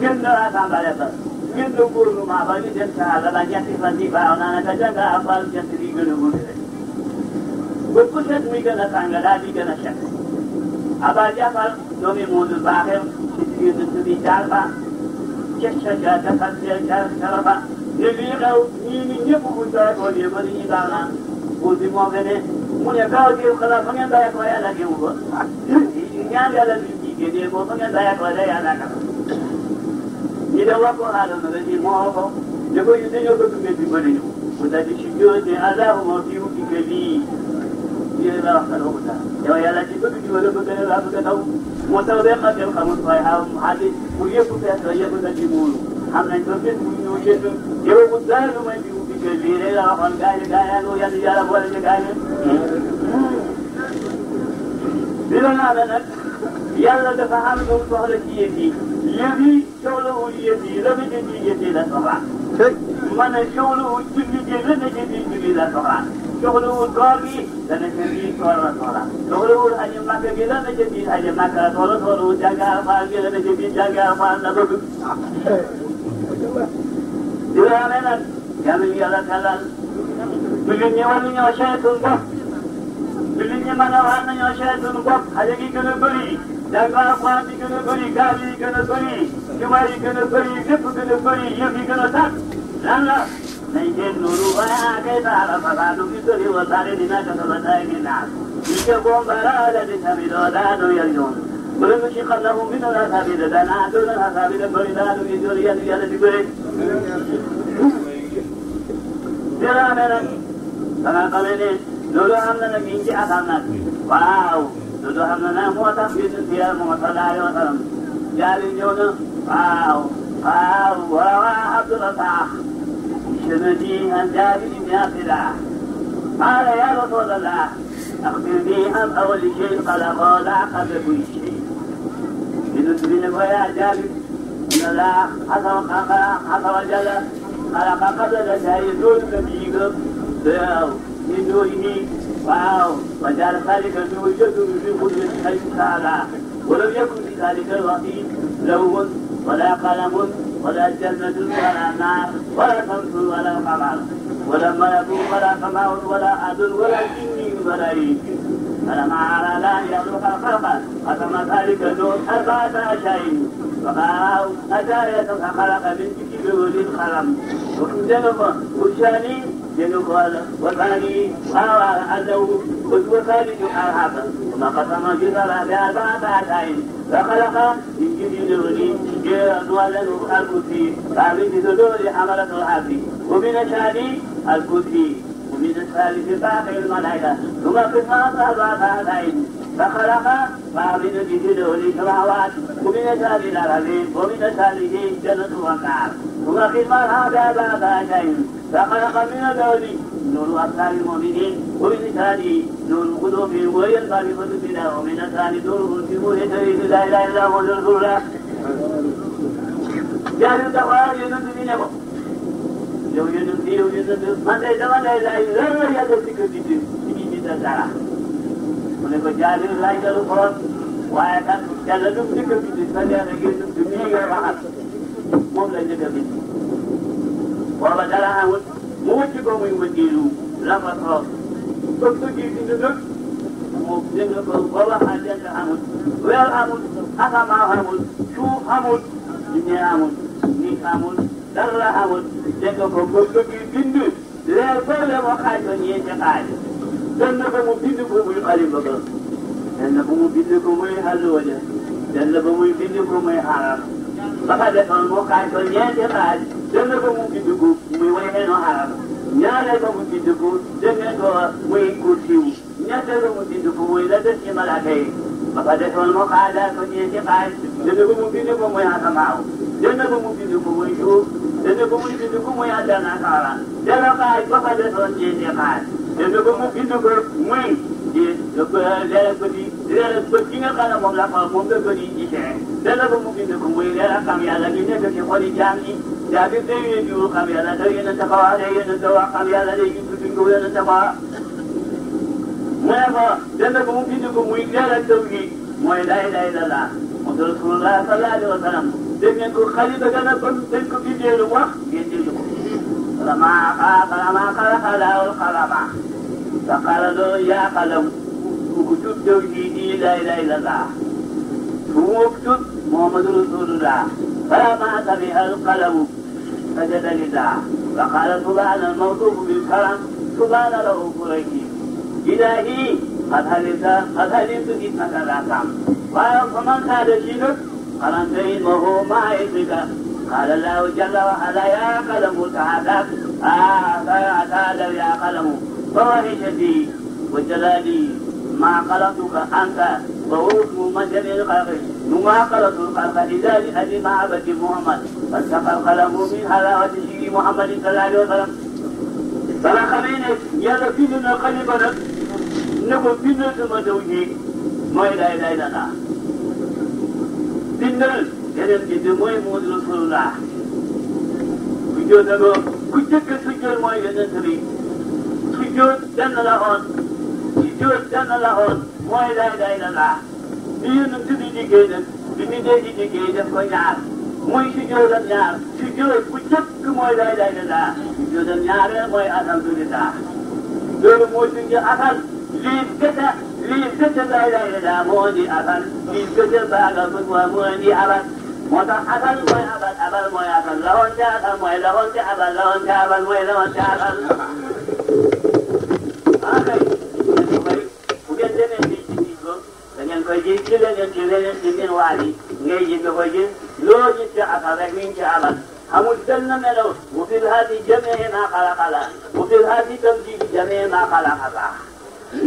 génn assemblée ba génn gouvernement ba ñu dem saala ba ñetti fan di baanaan ka jàng afal jant bi gën a gudd rek ba ku set mi gën a tàng daal di gën a set Aba Jafar doomi Moodu Baaxem ci diggante bi jaar ba ca ne lii xew ñii ni ñëpp buñ doy ko lii ba dañuy baax naan buur bi moo ne mu ne gaaw jiw xalaat fa ngeen bàyyi ko yàlla géewu ko ñaan yàlla li ci génnee ko fa ngeen bàyyi ko de yàlla ka ñi de wax ko Haaruna Rasiid moo ko ne ko ñu dañoo bëgg mbir bi ba dañu mu daal di si jóot ne allahumma fi rubbika lii lii la wax ka doo ko tax yow yàlla ci bëgg ji wala bëgg laa bëgg a taw moo taw ba ma dem xamul fay xaalis pour yëpp fees la yëpp na ci muuru xam nañ ko kenn bu ñu génn yow bu dara lu may jiwu bi que lii rek la waxoon gars yi yàlla boole ci gars yi bi la naa nag yàlla dafa am lu mu soxla ci yëf yi soxlawul yëf yi la nga jëndi yëf yi la soxla man a soxlawul julli ji la nga jëndi julli la soxla soxlawul koor gi dana jëndi koor la soxla soxlawul aji Makka gi la nga jëndi aji Makka la soxla soxlawul jàng Alxuraan gi la nga jëndi jàng Alxuraan la bëgg di la amee nag yàlla ñu yàlla tàllal jullit ñi war nañoo seetul bopp jullit ñi mën a war nañoo seetul bopp xale gi gën a bëri jàng Alxuraan bi gën a bëri gaal yi gën a bëri jumaa yi gën a bëri lépp gën a bëri yëf yi gën a tàkk lan la nañ seen loolu waaye kay taala fasaadu fi sori wa sare dina ko saba tay ni naas ni ke bombara la di tamidoo daa do yal yoon ولنشقنهم من العذاب لنا دون العذاب لبرنا من ذرية الجبريل جرامنا كما قبلين لولو همنا كينجي أثرنا واو لولو همنا موتا في سنتيا موتا لا يوترم جالين جونا واو عبد الله شنجي عن جابر بن عبد الله قال يا رسول الله أخبرني عن أول شيء خلق قبل كل شيء لنسبنك يا جابر إن الله عز وجل خلق قبل شيء دون نبيك من نوره واو وجعل ذلك توجد في قدرة حيث تعالى ولم يكن في ذلك الوقت لون ولا قلم ولا جنة ولا نار ولا شمس ولا قمر ولا ملك ولا سماء ولا عدل ولا جن ولا إنس فلما على لا يخلق الخلق ختم ذلك النور 4 أشياء فقال أتى يتخلق من كبر الخلم وجنب وشاني جنب وثاني وهو أنه وثالث أرحب ثم قسم جزر ب4 أشياء فخلق من جبل أدوالا الكرسي فمن صدور حملة العبد ومن شاني الكرسي ومن الثالث باقي الملائكة ثم قسم 4 أشياء فخلق فمن جبل السماوات ومن شان الأرضين ومن شانه جنة والنار ثم قسم 4 أشياء فخلق من الأرض نور أبصار المؤمنين ومن ثاني نور قلوبهم وهي الخالقة بنا ومن ثاني نور في موهد لا إله إلا هو رسول الله جعل التقوى ينزل لو ينزل من ليس لا يدرك به تسارع ولكن جعل الله يدرك وأكان جعل يدرك به تسارع لكن الدنيا يرحل مولى يدرك به وبدلها موجبه من وجيله لما صار تبتكي في ذلك مبدنك والله حاجة حمد ويا حمد أخا حمد شو حمد جنيا حمد نيك حمد در حمد جنك تبتكي بند لا فعل وخايف يتقال جنك مبدنكم يقلب بقى جنك مبدنكم يحل وجه جنك مبدنكم يحرم فقد المخايف يتقال جنك مبدنكم يوين حرم ñaareel ba mu bind ko demee ko muy kursiw ñetteel ba mu bind ko muy la des ci malaaka yi ba fa desoon mu xaaral ko ñeenti xaaj dana ko mu bind ko muy asamaaw dana ko mu bind ko muy suuf dana ko mu bind ko muy àddana sawara dana xaaj ba fa desoon ñeenti xaaj dana ko mu bind ko muy leeral bët gi nga xam ne moom la ko moom la ko di gisee dana ko mu bind ko muy leeral xam yàlla gi nekk ci xoli jaam yi jaabi day yéen jiwu xam yàlla day yéen a taxawaa day yéen a taxawaa xam yàlla day gis fi nga yéen a taxawaa mu ne ko dana ko mu bind ko muy leeral taw gi mooy laa ilaaha illallaah Muhammadu Rasuulullaah sallallaahu alayhi wa sallam dégg ngeen ko xalifa gën a bon dañ ko bindee lu wax ngeen déglu ko falamaa xalaqa Allaahu al-qalama faqaala lahu yaa qalam uktub tawhiidi laa ilaaha illallaah uktub Muhammadu Rasuulullaah فلما سمع القلم سجد لله فقال سبحان الموصوف بالكرم سبحان له قريشي إلهي قد هلمت جسمك الأكرم قال فمن هذا شيء قال أنت وهو ما يدرك قال الله جل وعلا يا قلم تعالى تعالى يا قلم فوحشتي وجلالي ما خلقتك أنت ووصف مجد الخلق وما خلق الخلق لذلك أجل معبد محمد فاتقى القلم من حلاوة شيء محمد صلى الله عليه وسلم فلخمين يلفيننا قلبنا نقول بنا ثم توجيه ما إله إلا الله بنا يدن جد موي مود رسول الله سجود كجك سجود موي يدن سبي سجود دن لهون سجود دن لهون ما إله إلا الله بيون تبي ديكيدن بيني دي ديكيدن كونيار موي سجود ñaar sujud bu jëkk mooy laa ilaaha illallaah sujud ñaareel mooy alhamdulillah loolu mooy suñu asal lii gëte laa ilaaha illallaah moo di asal lii gëte baaga moo di abal moo tax asal mooy abal mooy asal lawoon ca asal mooy lawoon ca abal lawoon ca abal mooy lawoon ca asal ah kay bu ngeen demee fii ci biir ko da ngeen koy gis ci leneen ci biir waal yi ngay gis nga koy gis loo gis ci asal rek mi ngi ci amal amul benn melo bu fil haati jamee maa xalaxala bu fil haati tamjiid jamee maa xalaxala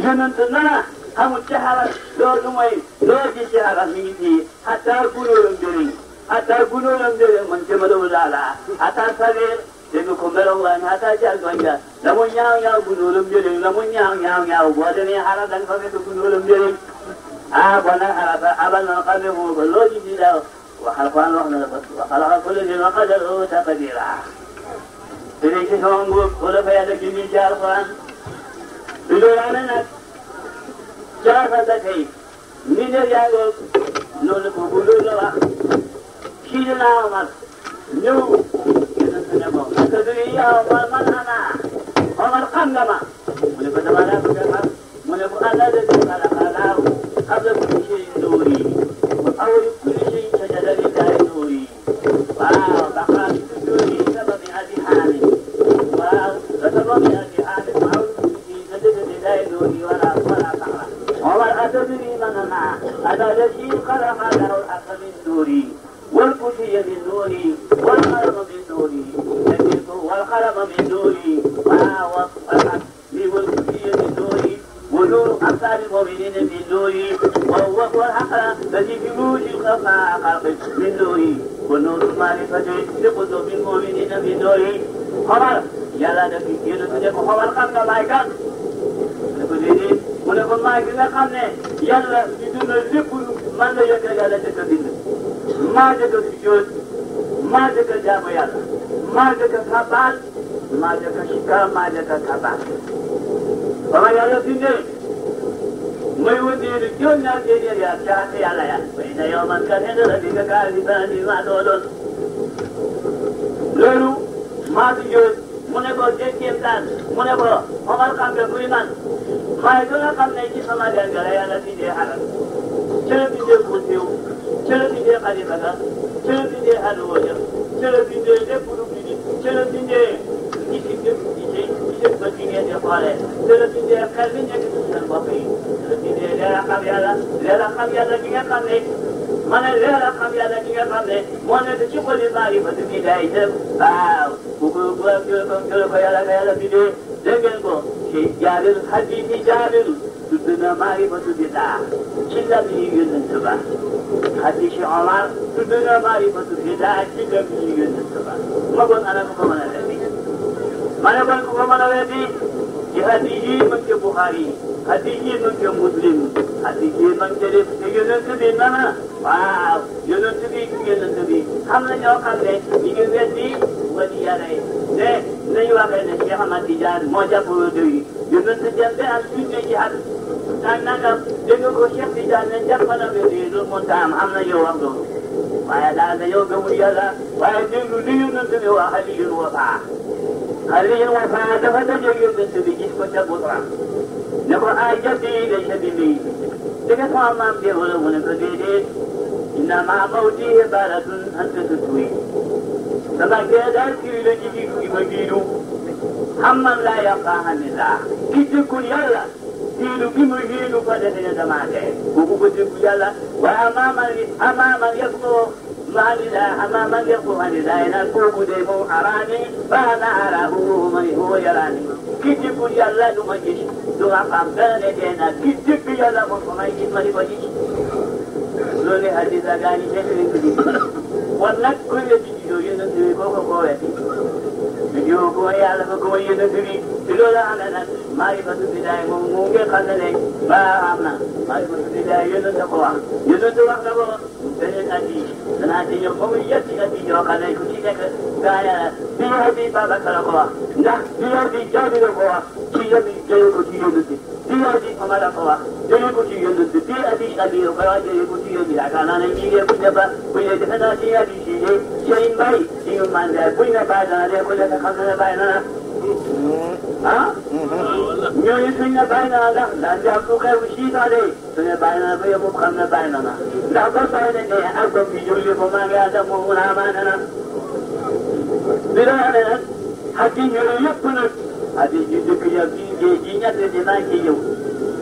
yonent na amul ci xaral loolu mooy loo gis ci xaral mi ngi fii hatta gunóoram njëriñ hatta gunóoram njëriñ man ci melawu laala hatta salir dégg ko melawu waaye hatta jargoñga la mu ñaaw gunóoram njëriñ la mu ñaaw boo demee xaral da nga fa fekk gunóoram njëriñ bon nag xaral abal na xam ne moo ko loo gis di daaw waxal Fane wax na la ko waxal kulla shay'in qadarahu taqdiira te léegi ci sama nguur wala fa yàlla gindi ci Alxuraan bi loolu amee nag jaarata da kay ni ne yaa loolu ko bu loolu la wax kii dinaa Omar ñëw yéen ne ko atadri yaa Omar man ana Omar xam nga ma mu ne ko dama laa bëgg a xam mu ne ko allazii xalaqa qabla kulli shay'in nuuri أول كل شيء سجد لله نوري بقى نوري سبب أبي حامد وسبب أبي حامد وأول كل شيء سجد لله نوري ولا فقر عمر أتدري من معه هذا الذي خلق له الحق من نوري والكرسي من نوري والقلم من نوري والقلم من نوري والقلم والكرسي من نوري ونور أبصار المؤمنين من نوري وهو الحق الذي في وجود الخلق من نوري ونور المعرفة لقلوب المؤمنين من نوري خبر يلا نبي يلا خبر خمسة مايكا mu ne ko maa ngi nga xam ne yàlla di dundal lépp man la yëg yàlla jëkk a bind maa jëkk a sujjóot maa jëkk a jaamu yàlla maa jëkk a sabaal maa jëkk a sikar maa jëkk a sabaal ba ma yàlla bindee muy wëndeelu juróom-ñaar téeméer yaa caate yàlla ya bay na yow man kan inda rabbika kaaliban maa doon loolu maa sujjóot mu ne ko jékkeem daal mu ne ko Omar xam nga kuy man maay gën a xam ne ci sama gàllankoor yàlla bindee xaral ci la bindee Koutiou ci la bindee Khalifa Ga ci la bindee Aliou Wade ci la bindee lépp lu bindi ci la bindee nit yi ñëpp ci ba ci ngeen di xoolee ci la bindee xel bi nekk ci seen bopp yi ci la bindee leer a xam yàlla gi nga xam ne ma ne leer a xam yàlla gi nga xam ne moo nekk ci xoli baari ba du kii day dem waaw bu ko yàlla bindee dégg ngeen ko ci Jaabir hadiisi Jaabir tudd na maarifatu bidaa ci ndam yi yonent ba hadiisi Omar tudd na maarifatu bidaa ci ndam yi yonent ba ma bon ana ko mën a weddi ma ne kon ku ko mën a weddi ci hadiisi yi mën ca Buxaari hadiisi yi mën ca Muslim hadiisi yi mën ca def te yonent bi nana waaw yonent bi xam na ñoo xam ne ñu ngi weddi wali yàlla yi ne nañu waxee ne Cheikh Ahmad Tidiane moo jàpp wërdu yi yonent dem ba am junne ci at nangam dégg nga ko Cheikh Tidiane ne jàpp na wërdu yi loolu moo tax am na yow wax loolu waaye daal na yow gëmul yàlla waaye déglu li yonent bi wax Aliyul Wafa dafa daje yonent bi gis ko ca Busra ne ko ay jaddi laysa bi lii dégg sama maam bi wala mu ne ko déedéet inna maa mawti ibaratun anta tutwi sama kee daal kii la jiitu gi ma jiitu xam man laa yaqaa hanilaa ki dëkkul yàlla jiitu gi ma jiitu ko defe ne damaa dee kooku ko dëkkul yàlla waaye amaaman yëpp ko amaaman yëpp ko hanilaa nag kooku de moom araani baana araahu man huwa yaraani ki dëkkul yàlla du ma gis du ma xam dara ne dee na ki dëkk yàlla moom ko may gis ma di ko gis loolu hadis a gaa ñi fekk nañ ko gis kon nag kuy la ci gisoo yonent bi kooku koo wetti gisoo ko yàlla ko mooy yonent bi te loolu am na nag maarifatu bidaay moom mu ngi xam ne léegi ba am na maarifatu bidaay yonent ko wax wax na ko beneen at yi danaa ci ñëw ba muy yetti at yi yoo xam ne ku ci nekk gaa ya bii hadis Babacar la ko wax ndax bii hadis Jaabir la ko wax ci yëpp jëlee ko ci yonent bi bii hadis Omar la ko wax jëlee ko ci yonent bi bii hadis Abi la ko wax jëlee ko ci yonent bi yaakaar naa ne ñii de buñ ne ba buñ ne defe naa ci hadis yi de Serigne Mbaye ci ñu man de buñ ne bàyyi dana de ku nekk xam na ne bàyyi na ah ñooñu suñ ne bàyyi na ndax jàpp lu xew siitaale su ne bàyyi na ba yow moom xam ne bàyyi na ndax ba bàyyi na ne ak ba fi julli ko maa ngi ànd ak moom mu naa maa ne na bi la ne nag hadis yooyu yëpp nag hadis yu dëkk ya bii géej gi ñett dinaa ci yow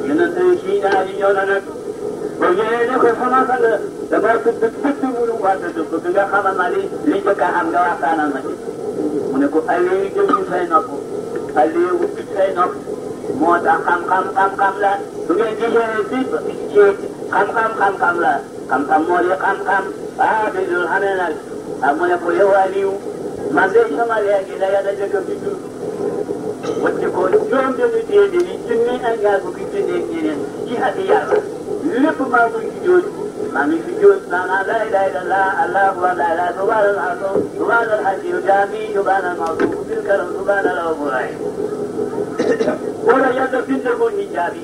yonent yi si ñaari ñëw na nag ba ñëwee ne ko sama sang dama tëdd mënu waa tëdd bëgg nga xamal ma li jëkk a am nga waxtaanal ma ci mu ne ko Aliou jëmul say nopp Aliou ubbi say nopp moo tax xam-xam la su ngeen gisee ci xam-xam la xam-xam moo di xam-xam bi dul xamee nag mu ne ko yow Aliou man de sama léegi la yàlla jëkk a bindu wacce ko juróom benn téeméeri junni ak ñaar fukki junni ak ñeneen ci ati yàlla lépp maa ngi fi jóot naan la ilaha illallah allahu akbar la subhanal azim subhanal hajji jami subhanal mawdu bil karam subhanal awwalay wala yàlla bindal ko hijaab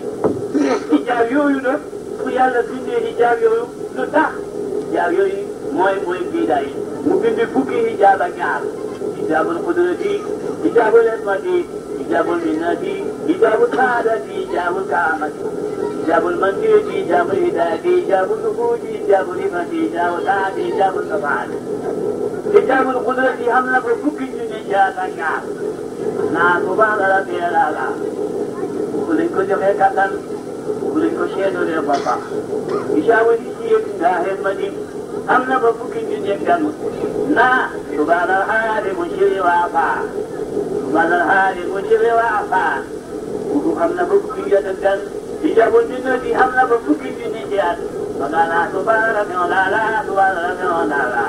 yooyu nag ku yàlla bindee hijaab yooyu lu tax hijaab yooyu mooy biidaay mu bind fukki hijaab ak ñaar hijaabul qudrati hijaabul ismati hijaabul minnati hijaabul saadati hijaabul kaamati hijaabul manzilati hijaabul hidayati hijaabul nubuwwati hijaabul himati hijaabul taati hijaabul safaati hijaabul qudrati am na ko fukki junni hijaab ak ñaar naa subhaana rabbiyal a'laa ku lañ ko joxee kattan ku lañ ko seedolee boppam hijaabul himati am na ba fukki junni ak benn naa subhaanal haadi mushri wa afaa subhaanal haadi mushri wa afaa ku xam na ba fukki junni ak benn hijaabul minnati am na ba fukki junni ci at subhaana rabbil a'laa subhaana rabbil a'laa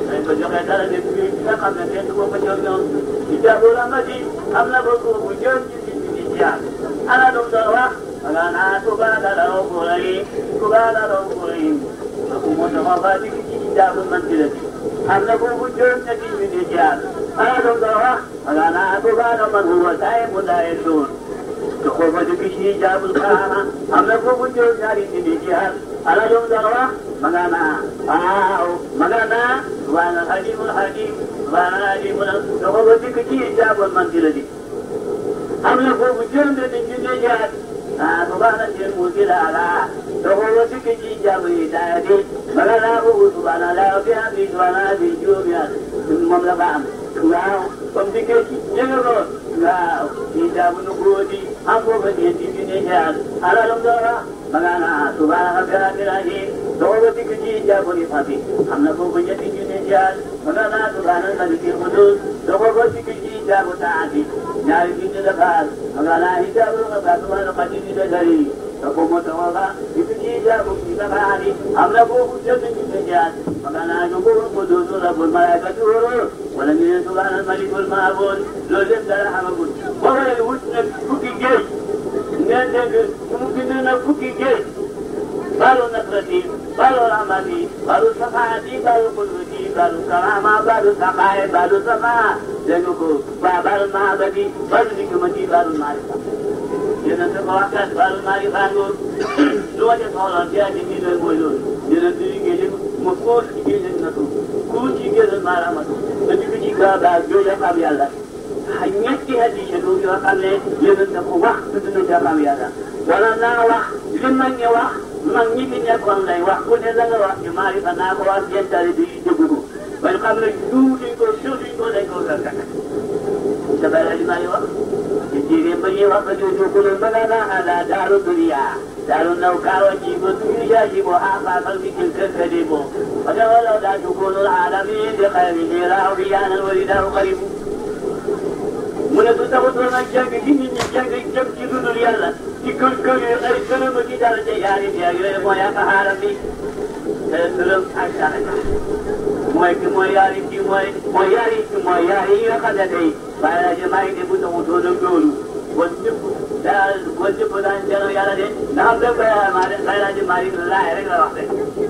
dañ ko joxe dara ne bi nga xam ne kenn du ko jox ñoom hijaabul rahmati am na ba fukki junni ci at ana dum doon wax subhaana rabbil rahim subhaana rabbil rahim moo tax ba di ci hijaabul manzilati am na boobu juróom-ñetti junni ci at ana doon doon wax subhaana man huwa saa'ibun laa yasuur te xool ba dugg ci hijaabul karaama am na boobu juróom-ñaari junni ci at ana doon doon wax subhaana al-haliimul haliim subhaana al-haliimul te xool ba dugg ci hijaabul manzilati am na boobu juróom-ñetti junni ci at subhaana al-mulkil a'laa te xool ba dugg ci hijaabul hidaayati subhaanallaahi wa bihamdihi subhaanallaahi juróomi at moom la fa am waaw comme dikkee ci jëngaloo waaw hijaabul nubuwwati am foofa ñeenti junni ci at ala dum doon wax subhaana rabbil aziim te xool ba dugg ci hijaabul himati am na foofa ñetti junni ci at subhaanal malikil quddus te xool ba dugg ci hijaabul taati ñaari junni la fa am hijaabul subhaanal qadiimi dajari te ko moo taxaw ba dugg ci hijaabul hidaayati am na foofu jënd junni ci at jubbul quddus rabbul malaa'ikati wa ruuh wala ñu ne subhaanal malikul maabuud loolu lépp dara xamagul boo xoolee wut nag fukki géej ngeen dégg mu bind nag fukki géej baalu nasrati baalu rahmati baalu safaati baalu qudrati baalu karaama baalu saqaaya baalu samaa dégg ko baalu mahabati baalu hikmati baalu maarifa yéen a ngi ko waxtaan baalu maarifa ngoon lu ma def xooloon ci àddina bi loolu mooy loolu yéen a ngi liggéey ma kóor ci géej na tu kóor ci géej maaramatu nga dugg ci gaabaal yooyu xam yàlla ñetti hadiis yoo xam ne yéen a ko wax tudd na ca xam yàlla wala naa wax li mag ñi wax mag ñi fi nekkoon lay wax ku ne la nga wax ci maarifa naa ko wax seen tali bi déglu ko ba ñu xam ne duñ ko dañ ko gàkk sa bay li may wax ci jigéen ba ñuy wax ba ñu ko ba naa ala daaru duniya daaru naw kaawa ji ba duñu jaaji bo xaafaafal bi kil kërkëri bo fa da walaw daa tukunul alamin bi xayri ni raaw bi yaanan wali daaw xaribu mu ne su taxutoon ak jàng gi nit ñi jëm ci dundul yàlla ci kër yi ay dërëm ci dara ca yaari biir yooyu mooy ak xaaral bi dërëm ak dara mooy yaari yi nga xam ne tey waaye nag maa ngi ne bu taxutoon ak loolu kon ñëpp daan jëloon yàlla de ndax am dëgg maa ngi laaj rek la wax de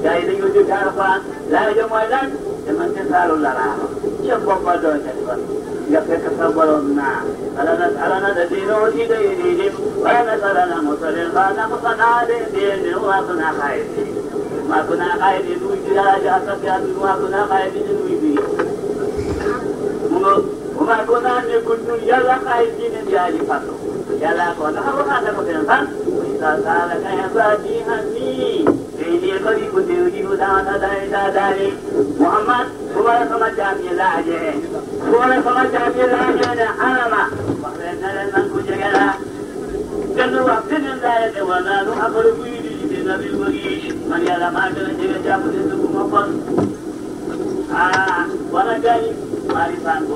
gars yi dañoo jóg Alxuraan laaj mooy lan te man te saalu la laa ca bopp ba doon ca kon nga fekk sa borom naa alana da diinoo si day diidim wala na salana musalil xaana musanaa de de maa ko naa xaye de nuy bi dara jaxasa fi adu maa ko naa xaye de nuy bi mu nga maa ko naa nekkul ñun yàlla xaye diine bi aji fàttu yàlla ko ndax waxaat na ko seen fan sa saalaka ibaadi anni inni qaribun ujiibu da'wata daa'i izaa da'aani Muhammad bu ma la sama jaam yi laajee ne anama wax leen ne leen man ku jege laa kenn wax beneen laaya de wala nu aqrabu ilayhi dina bi wëri man yàlla maa gën a jege jàpp ne dugg ma kon wana gaañi maari faan ko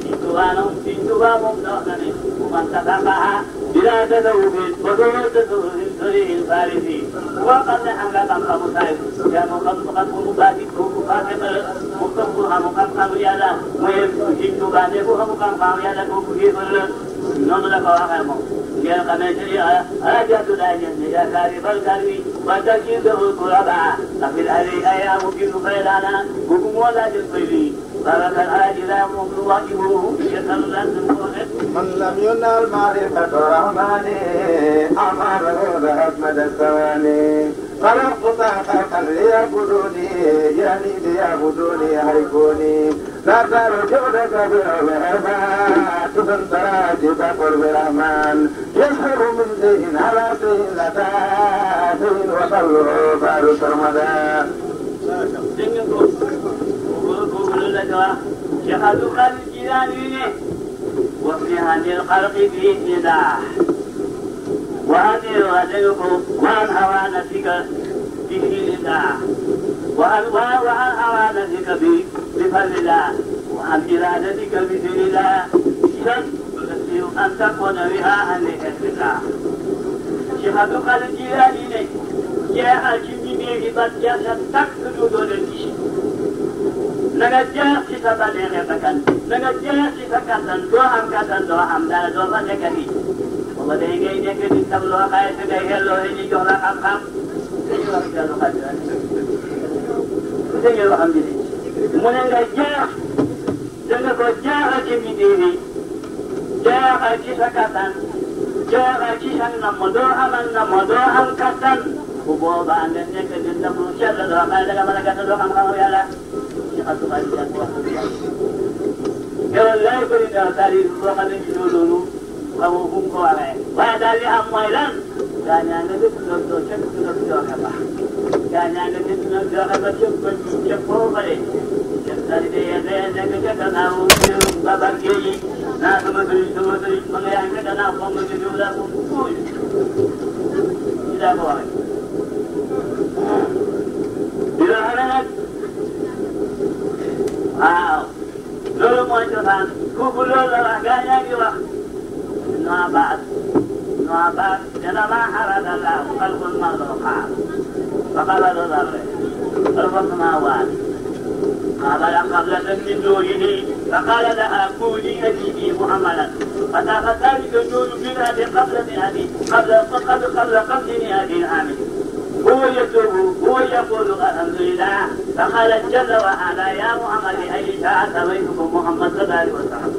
Sëñ Tuubaa moom da wax na ne man tataqaha bila tasawufin wa duna tasawufin sorihin farisi boo xam ne am nga xam-xamu saay yaa mu xam mu baati ko mu faate ma mu xam ko xamu xam-xamu yàlla mooy Sëñ Tuubaa ne ku xamu xam-xamu yàlla kooku kéefar la noonu la ko waxee moom ngeen xamee ne rajo daay ne yaakaari balkar wi ba takki dawul kuraba afil ali ayaamu bindu faydana kooku moo laajal koy lii بارك الآجل مواجبه يتلذ من لم ينال معرفة الرحمن أمره بأحمد الثواني خلقت خلقا ليعبدوني يعني ليعبدوني هيكوني لا ترجونك بالعبادة تنتراجي بقرب الرحمن يسحر من دين على دين لتاتين وصلوا بارك رمضان شهد قلب الجيرانين وفي هذه الخلق فيه نداح وهذه وهديكم وعن هوانتك به نداح وعن هوانتك بفضل الله وعن إرادتك بفضل الله شد تستطيع أن تكون بها أهلك الله شهد قلب الجيرانين جاء الجميع بطيئة تقصد دون الجيش naga jeex ci sa bànneexee bakkan naga jeex ci sa kattan doo am kattan doo am dara doo fa nekk nii booba day ngay nekk di sab loo xaye te ngay xelloo ñu jox la xam-xam dañuy wax dellu xaj la dégg waxam ji mu ne nga jeex da nga ko jeexal ci mbindéef yi jeexal ci sa kattan jeexal ci sa namm doo amal namm doo am kattan bu boobaa nga nekk di sab lu sell doo xaye da nga mën a gàttal doo xam-xam yàlla yow lay bëri na taalif boo xam ne ci loolu xamoo fu mu ko waxee waaye daal li am mooy lan gaañaa nga dëkk loolu doo cëkk dina joxe ba gaañaa nga dëkk dina joxe ba cëkk ba cëkk foo fale cëkk daal di nekk ca gannaaw babar géej yi naa sama sëriñ ma nga yaa ngi ca gannaaw foog nga ci jiw laa ko tuuy ci daa ko waxee di la xam ne nag waaw loolu mooy cosaan kooku loolu la wax gaa ñaa ngi wax noo baat dana maa xarada Allahu xalqul maxluuqaat fa xalaqal arda wal samaawaat qabla min nuurihi fa qaala lahaa kuunii ajiibii Muhammadan فذاك ذلك النور منها قبل 500 عام هو يتوب هو يقول الحمد لله فقال جل وعلا يا محمد اي ساعه سويتكم محمد صلى الله عليه وسلم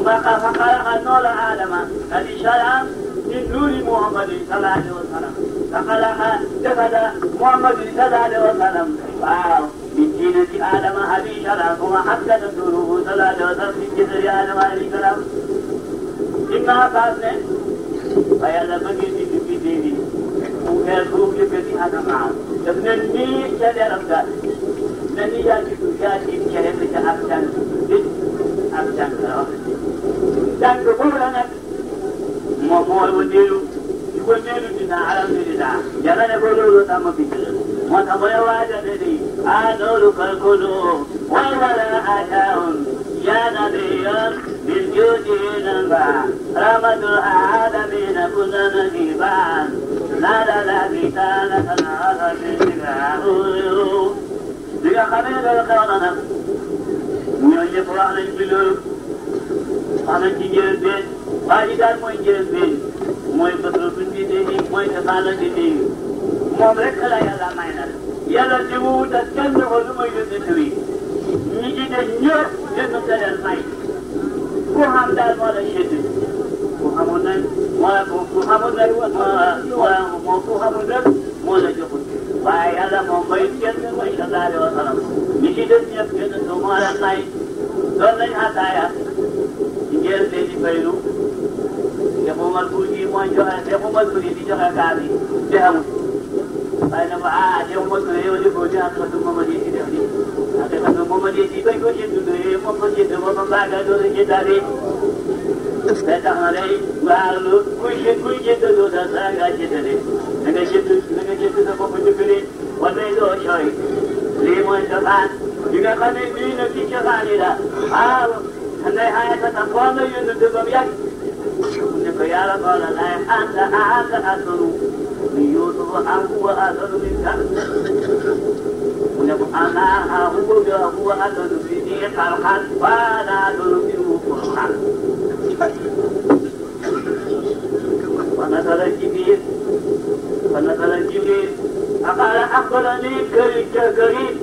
فخلق النور ادم الاشاره من نور محمد صلى الله عليه وسلم فخلق جسد محمد صلى الله عليه وسلم من دينة ادم عليه السلام وحدد نوره صلى الله عليه وسلم من جسد ادم عليه السلام إنها فاسنة فيلا بقي في ديني وكان روح يبدي هذا معه ابنني كذا رمضان نني ياتي تجاتي كذا بتأبدان أبدان دان كبرنا ما وديرو يقول دينا على دينا جانا نقولوا تام بيتل ما تبغى واجد دي أنور كلكلو ولا أجاون يا نبي بالجود نبع رحمة العالمين كنا نجيبان لا بيتانا تنعرف بالجهاز لقى خبير القرآن ويجب رحل البلوك قال تجير البيت واجدان موجر البيت موي بطر بندي موي تفعل دي مملك لا يلا ماينر يلا جمو تتكلم ولما يدتوي نيجي نيوب لنمتل المايك كوهم دال ولا شد كوهمون ولا ولا جهود ويلا مبين كذا ما شاء الله عليه وسلم نيجي نيوب كذا ثم على المايك دون هذايا يجير تيجي بيرو يقوم البوجي ما جاه يقوم البوجي تجاه كاري جهم أنا معاه يوم البوجي والبوجي أنا ثم مدي تدري أنا ثم مدي تبي كوجي تدري ما كوجي تبغى بعد دور جداري تدخل عليه وعلو كوجي تدور تدخل جداري نكشف cosaan di nga xam ne lii nag ci cosaan yi la ndey Aysata xool na yónnante ba mu yàgg mu ne ko yàlla xoola lay anta asanu min Yuusufa am huwa asanu minka mu ne ko ana huwa asanu minni xalqan wa ana asanu minhu xulqan فنزل جبريل فقال أخبرني كريم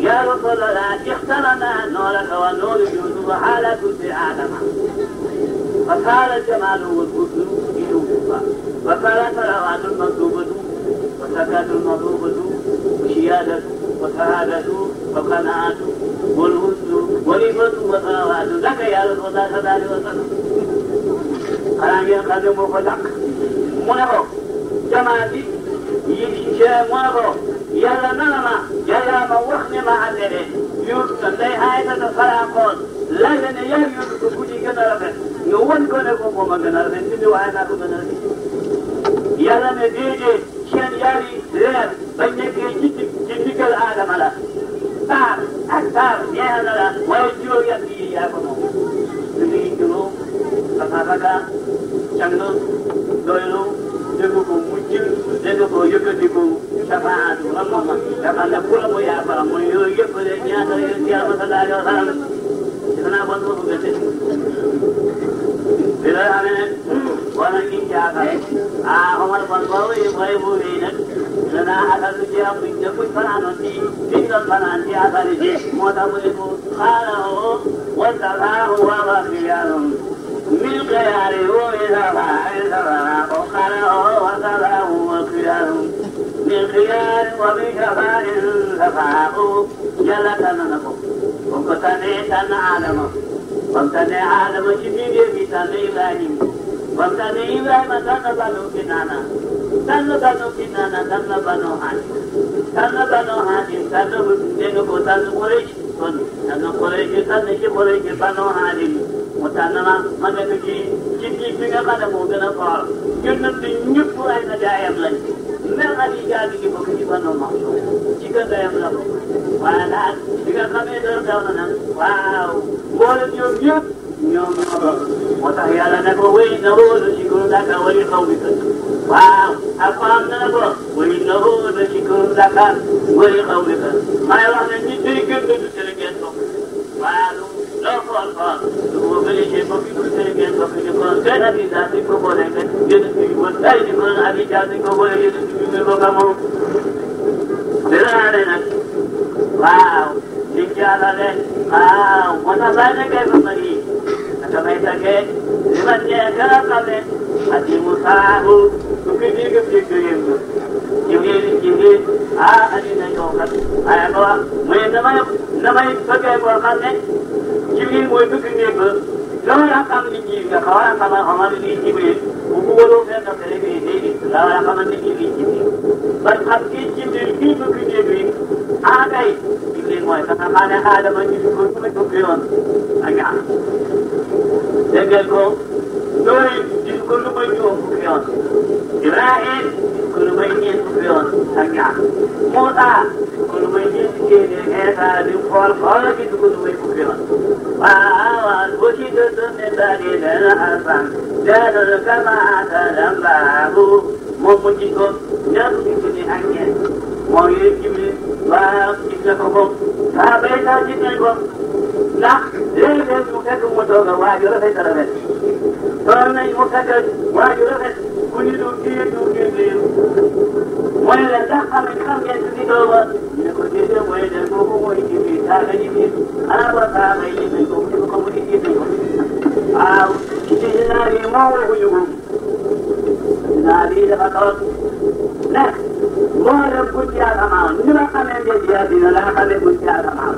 يا رسول الله اختلنا نورك ونور يوسف على كل آدم فقال الجمال والحسن يوسف وقال صلوات المكتوبة وزكاة المطلوبة وشيادة وشهادة وقناعة والحسن ورفة وصلوات لك يا رسول الله صلى الله عليه وسلم xanaa ngeen xam ne moo ko dàq mu ne ko jamaa bi yi mu ne ko yàlla ma wax ne ma àndee Yuusufa ndey Aysata faraa xool laaj ne yaa Yuusufa ku ci gën a rafet nga wan ko ne ko moom a gën a rafet bi waaye naa ko gën a rafet yàlla ne déedéet seen yaari leer bañ nekkee ci ndigal Aadama la taar ak taar ñeexal na la waaye juróom yàgg yi yaa ko moom su ngi juróom saxaafaka càng doylu dégg ko mujj dégg ko yëkkatiku safaatu ramama dafa ne ku la mu yaafara mooy yooyu yëpp de ñaata yéen ci Yàlla sallallahu alayhi wa sallam defe naa bon foofu gëste bi la xamee ne wala ngi caakare Omar bon boobu yi mooy bu wéy nag danaa asal lu ci am buñ ne buñ fanaanoon ci biñ doon fanaan ci asali ji moo tax mu ne ko xaalahu wa salaahu wa wasiyaarum من خيار وبشفاء وقاله وسلاه وخيار من خيار وبشفاء سفاء جل تننكم وقتني تن آدم وقتني آدم شبيب بتن إبراهيم وقتني إبراهيم تن بنو كنانا تن بنو كنانا تن بنو هاشم تن بنو هاشم تن بنو تن قريش تن قريش تن قريش بنو هاشم mu tànn ma nekk ci biir bi nga xam ne moo gën a fort yónnante ñëpp ay na jaayam lañ même Xadija gi bokk ci Banu Maxsum ci kër gayam la bokk waaye daal bi nga xamee dara daw na nag waaw mboolem ñoom ñëpp ñoom ñoo bokk moo tax yàlla ne ko wéy na wóolu ci kër Ndaka wali xaw mi kër waaw ak faam na ko wéy na wóolu ci kër Ndaka wali xaw mi kër may wax ne nit day gën a dutale ngeen bokk waaw loo xool lu mu bëri ci bopp yi ngeen bokk di ko gën a di daal di ko boole nga gën a di ko day di ko ak di daal di ko boole yéen a di ko bokk moom. dinaa ne nag waaw liñ jàllale waaw moo tax bàyyi na kay ba mari naka may tàggee li ma ñee gën a xam ne ati mu saabu su ko dégg dégg yëngu jiw andi nañ ko kat waaye ko wax muy damay bëggee boo xam ne Jibril mooy bëgg néeg ba loolu la xam nit ñi nga xaw a xamal ni Jibril bu bëggoon fekk ak léegi léegi la war a xamal nit ñi lii Jibril ba xam kii Jibril kii bëgg néeg bi kay Jibril mooy ka nga xam ne Adama ñu ko fukki yoon ak ñaar dégg ko loolu gis ko lu may juróom fukki yoon Ibrahim ko lu may ñeent fukki yoon ak ñaar Moussa ko lu may ñeent téeméer Insa di xool gis ko lu may fukki yoon waaw boo ci doon ne daal di leen alfan leeral kama asalam baabu moom mu gis ko ñaar fukki junni ak ñeent moo ngi Jibril waaw gis na ko ko saa bay saa gis nañ ko ndax léeg-léeg mu fekk mu toog a waaju rafet a rafet toog nañ mu fekk waaju rafet ku ñu doon kii mooy leen ndax xam ngeen si dooba ñu ne ko déedéet mooy leen kooku mooy Jibril saaga Jibril ana ba saaga yi nañ ko ñu ko mu di nañ ko waaw ci dinaa yi moo waxuñu ko dinaa lii dafa toog nekk moo dem buñ ci asamaan ñu la xamee ne dina la xamee buñ ci asamaan